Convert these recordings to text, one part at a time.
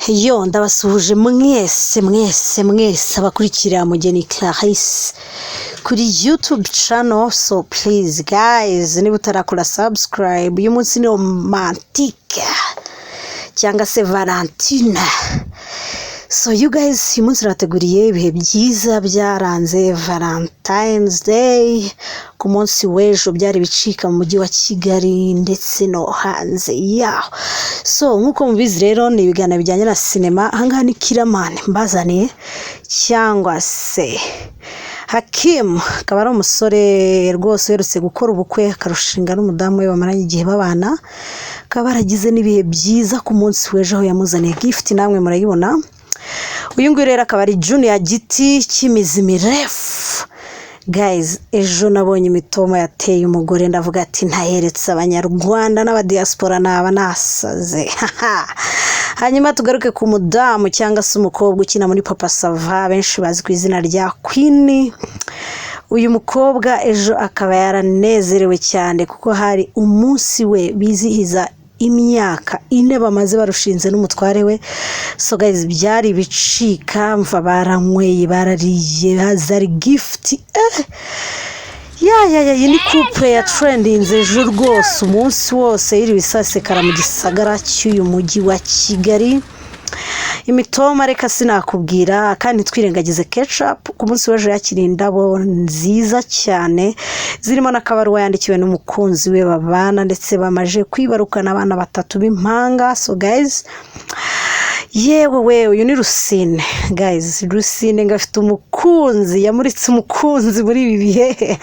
Yo ndabasuhuje mwese abakurikira Mugeni Clarisse kuri YouTube channel, so please guys niba utarakora subscribe, uyu munsi ni romantique cyangwa se Valentine. So you guys, uyu munsi rateguriye ibihe byiza byaranze Valentine's Day. Ku munsi w'ejo byari bicika mu mujyi wa Kigali ndetse no hanze yaho. So nkuko mubizi rero ni ibiganiro bijyanye na cinema. Ahangaha ni Kiramani mbazaniye cyangwa se Hakim, akaba ari umusore rwose uherutse gukora ubukwe akarushinga n'umudamu we bamaranye igihe babana, akaba baragize n'ibihe byiza ku munsi w'ejo aho yamuzaniye gift, namwe murayibona. Uyu nguyu rero akaba ari Junior Giti cy'imizi mirefu. Guys, ejo nabonye imitoma yateye umugore, ndavuga ati ntaheretse abanyarwanda n'abadiaspora naba nasaze. Hanyuma tugaruke ku mudamu cyangwa se umukobwa ukina muri Papa Sava, benshi bazi ku izina rya Queen. Uyu mukobwa ejo akaba yaranezerewe cyane kuko hari umunsi we bizihiza imyaka 4 bamaze barushinze n'umutware we. So guys, byari bicika, mva baranyweye, barariye, hazari gift. Iyi ni couple ya trendinze ejo rwose umunsi wose iri bisasekara mu gisagara cy'uyu mujyi wa Kigali. Imitoma reka sinakubwira, kandi twirengagize ketchup. Ku munsi w'ejo yakiriye indabo nziza cyane zirimo n'akabaruwa yandikiwe n'umukunzi we babana, ndetse bamaje kwibarukana abana 3 b'impanga. So guys, yewe uyu ni Rusine. Guys, Rusine ngafite umukunzi, yamuritse umukunzi muri ibi bihe.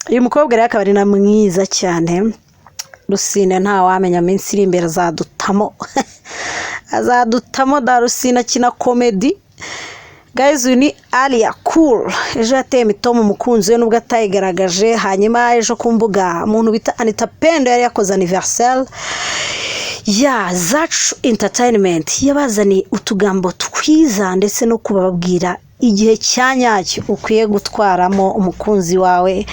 Uyu mukobwa rero akaba ari na mwiza cyane. Rusine nta wamenya minsi iri imbere azadutamo da Rusine akina comedy. Guys, uyu ni Alia Cool. Ejo yateye imitoma umukunzi we nubwo atayigaragaje. Hanyuma ejo ku mbuga umuntu bita Anita Pendo yari yakoze anniversaire ya Zacu Entertainment, yabazaniye utugambo twiza ndetse no kubabwira igihe cyanyacyo ukwiye gutwaramo umukunzi wawe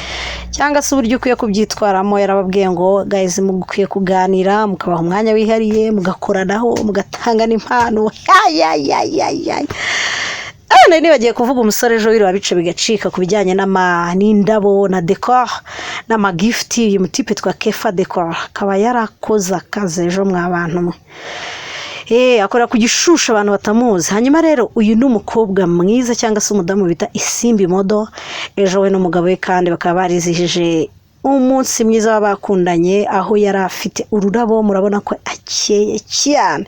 cyangwa se uburyo ukwiye kubyitwaramo. Yarababwiye ngo guys, mugukwiye kuganira, mukabaha umwanya wihariye, mugakoranaho, mugatanga n'impano. Nari bagiye kuvuga umusore ejo wiri wabice bigacika kubijyanye n'indabo na decor n'ama gift. Uyu mutipe twa Kefa Decor akaba yarakoze akazi ejo mwabantu mwe. Akora ku gishusho abantu batamuzi. Hanyuma rero uyu ni umukobwa mwiza cyangwa se umudamu bita Isimbi Modo. Ejo we n'umugabo we kandi bakaba barizihije umunsi mwiza w'abakundanye, aho yari afite ururabo, murabona ko akeye cyane.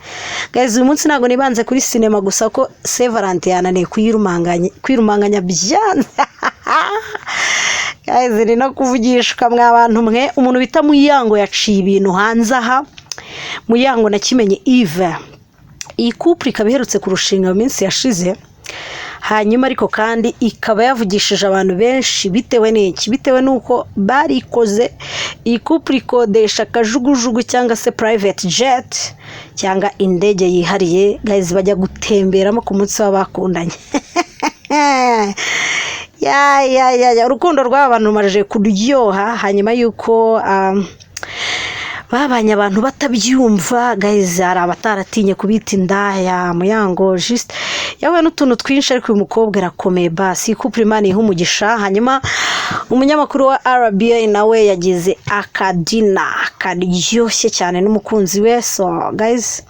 Guys, uyu munsi ntago nibanze kuri cinema gusa ko Saint Valentin yananiye kwirumanganya byanze. Guys, ni no kuvugishwa mwabantu mwe. Umuntu bita Muyango yaciye ibintu hanze aha. Muyango nakimenye Eve. Iyi couple ikaba iherutse kurushinga mu minsi yashize. Hanyuma ariko kandi ikaba yavugishije abantu benshi bitewe n'iki, bitewe nuko barikoze. Iyi couple ikodesha kajugujugu cyangwa se private jet cyangwa indege yihariye. Guys, bajya gutemberamo ku munsi w'abakundanye. Urukundo rw'abantu rumaje kuryoha. Hanyuma yuko babanye abantu batabyumva. Guys, hari abataratinye kubita indaya. Muyango just yawe n'utuntu twinshi, ariko uyu mukobwa arakomeye basi. Couple Imana ihe umugisha. Hanyuma umunyamakuru wa RBA nawe yagize akadina karyoshye cyane n'umukunzi we. So guys,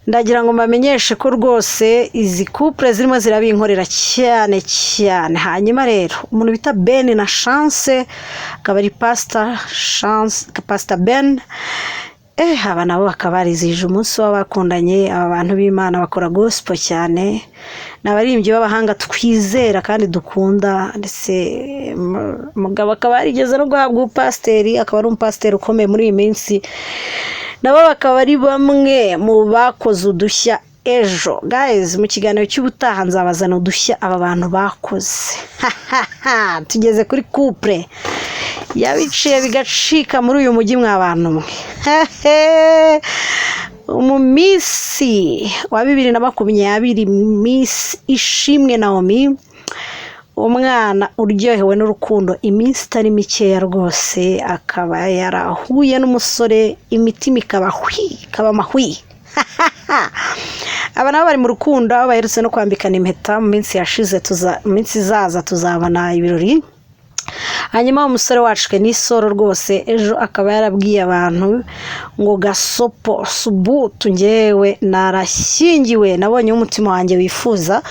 ndagira ngo mbamenyeshe ko rwose izi couple zirimo zirabinkorera cyane. Hanyuma rero umuntu bita Ben na Chance, akaba ari Pastor Ben. Aba nabo bakaba barizihije umunsi w'abakundanye. Aba bantu b'Imana bakora gospel cyane, n'abaririmbyi b'abahanga twizera kandi dukunda, ndetse umugabo akaba yarigeze no guhabwa ubupasiteri, akaba ari umupasiteri ukomeye muri iyi minsi. Nabo bakaba ari bamwe mu bakoze udushya ejo. Guys, mu kiganiro cy'ubutaha nzabazana udushya aba bantu bakoze. Tugeze kuri couple yabiciye bigacika muri uyu mujyi mwabantu mwe. Umumisi wa 2020 Miss Ishimwe Naomi umwana uryohewe n'urukundo iminsi itari mikeya rwose akaba yarahuye n'umusore imitima ikaba mahwi aba nabo bari mu rukundo aho baherutse no kwambikana impeta mu minsi yashize minsi izaza tuzabona ibirori. Hanyuma umusore wacu Kenisoro rwose ejo akaba yarabwiye abantu ngo gasopo subutu njyewe narashyingiwe nabonye umutima wanjye wifuza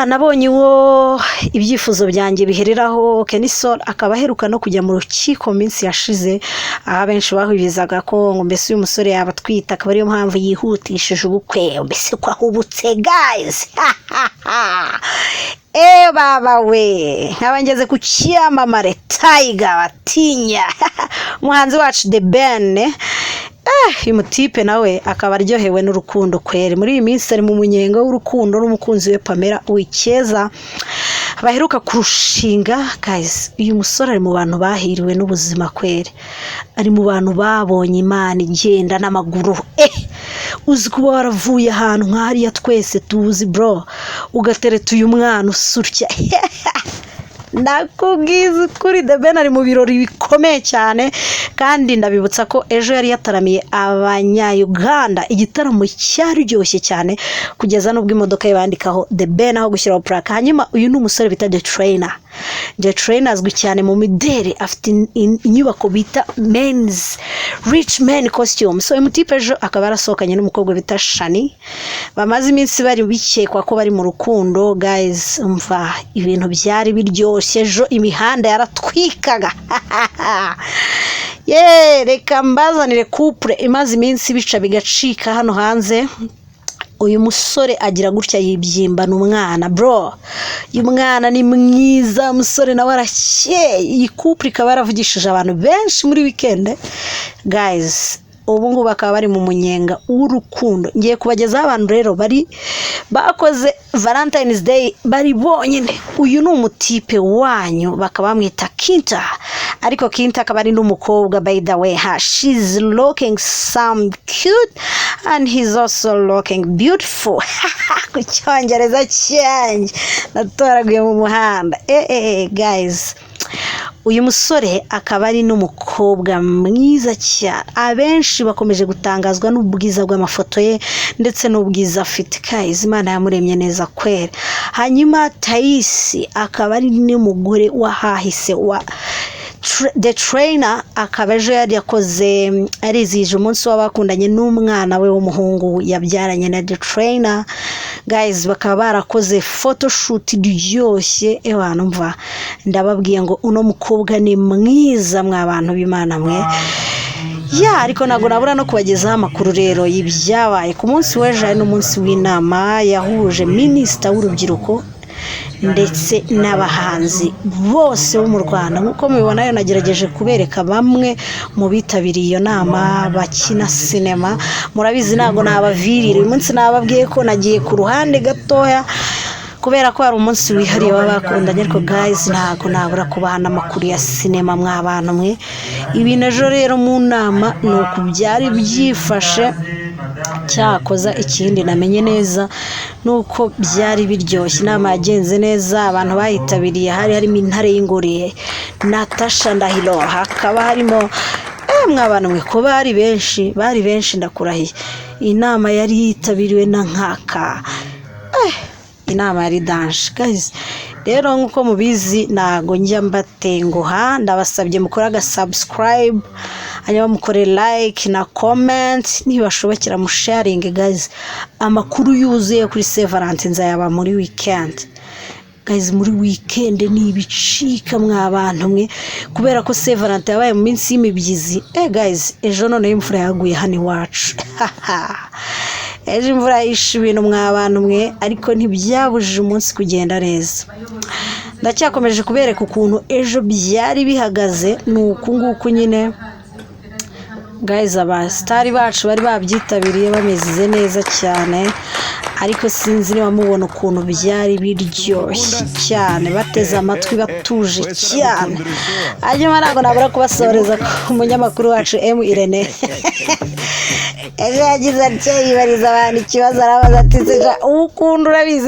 nabonye uwo ibyifuzo byanjye bihereraho. Kenisoro akaba aheruka no kujya mu rukiko minsi yashize aho benshi bahurizaga ko ngo mbese uyu musore yaba atwita akaba ariyo mpamvu yihutishije ubukwe mbese ko ahubutse guys baba we nkabangeze ku cyamamare Tiger batinya umuhanzi wacu The Ben uyu mutipe nawe akaba aryohewe n'urukundo kwere muri iyi minsi ari mu munyenga w'urukundo n'umukunzi we Pamela Uwicyeza baheruka kurushinga. Guys uyu musore ari mu bantu bahiriwe n'ubuzima kwere, ari mu bantu babonye Imana igenda n'amaguru uzi kuba waravuye ahantu nk'ahariya twese tuzi bro ugatereta uyu mwana usurya nakubwiza kuri The Ben ari mu birori bikomeye cyane kandi ndabibutsa ko ejo yari yataramiye abanya-Uganda igitaramo cyaryoshye cyane kugeza n'ubwo imodoka yabandikaho The Ben aho gushyiraho plaque. Hanyuma uyu ni umusore bita The Trainer azwi cyane mu mideli afite inyubako bita men's rich men costume. So umutipe ejo akaba arasohokanye n'umukobwa bita Shani bamaze iminsi bari bikekwa ko bari mu rukundo. Guys umva ibintu byari biryoshye ejo imihanda yaratwikaga reka mbazanire couple imaze iminsi bica bigacika hano hanze. Uyu musore agira gutya yibyimba n'umwana bro, uyu mwana ni mwiza umusore nawe arakeye. Iyi couple ikaba yaravugishije abantu benshi muri weekend guys. Ubu ngubu bakaba bari mu munyenga w'urukundo. Ngiye kubagezaho abantu rero bari bakoze Valentine's Day bari bonyine. Uyu ni umutipe wanyu bakaba bamwita Kinta, ariko Kinta akaba ari n'umukobwa by the way she's looking some cute and he's also looking beautiful ku cyongereza cyanjye natoraguye mu muhanda guys. Uyu musore akaba ari n'umukobwa mwiza cyane, abenshi bakomeje gutangazwa n'ubwiza bw'amafoto ye ndetse n'ubwiza afite. Guys Imana yamuremye neza kwere. Hanyuma Taisi akaba ari n'umugore wahahise wa The Trainer akaba ejo yari yakoze arizije umunsi w'abakundanye n'umwana we w'umuhungu yabyaranye na The Trainer. Guys bakaba barakoze photoshoot iryoshye numva ndababwiye ngo uno mukobwa ni mwiza mw'abantu b'Imana mwe ariko nago nabura no kubagezaho amakuru rero y'ibyabaye ku munsi w'ejo n'umunsi w'inama yahuje minisita w'urubyiruko ndetse n'abahanzi bose bo mu Rwanda. Nkuko mubibona nagerageje kubereka bamwe mu bitabiriye iyo nama bakina sinema. Murabizi nago nabavirira uyu munsi nababwiye ko nagiye ku ruhande gatoya kubera ko ari umunsi wihariye w'abakundanye. Ariko guys ntago nabura kubahana amakuru ya sinema mw'abantu mwe. Ibintu ejo rero mu nama nuko byari byifashe. Cyakoza ikindi namenye neza nuko byari biryoshye, inama yagenze neza, abantu bayitabiriye harimo intare y'ingore Natasha Ndahiro, hakaba harimo mw'abantu mwe ko bari benshi ndakurahiye. Inama yari yitabiriwe na nkaka inama yari danje guys. Rero nkuko mubizi nago njya mbatenguha, ndabasabye mukora subscribe hanyuma mukore like na comment, nibashobokera mu sharing guys. Amakuru yuzuye kuri Saint Valentin nzayaba muri weekend guys. Muri weekend ni ibicika mw'abantu mwe kubera ko Saint Valentin yabaye mu minsi y'imibyizi guys. Ejo none imvura yaguye hano iwacu ejo imvura yishe ibintu mw'abantu mwe, ariko ntibyabujije umunsi kugenda neza. Ndacyakomeje kubereka ukuntu ejo byari bihagaze nuko nguko nyine guys. Abastari bacu bari babyitabiriye bameze neza cyane, ariko sinzi niba mubona ukuntu byari biryoshye cyane, bateze amatwi batuje cyane. Hanyuma ntabwo nabura kubasoreza ku munyamakuru wacu Irene ejo yagize ati yibariza abantu ikibazo arabaza ati ukunda urabizi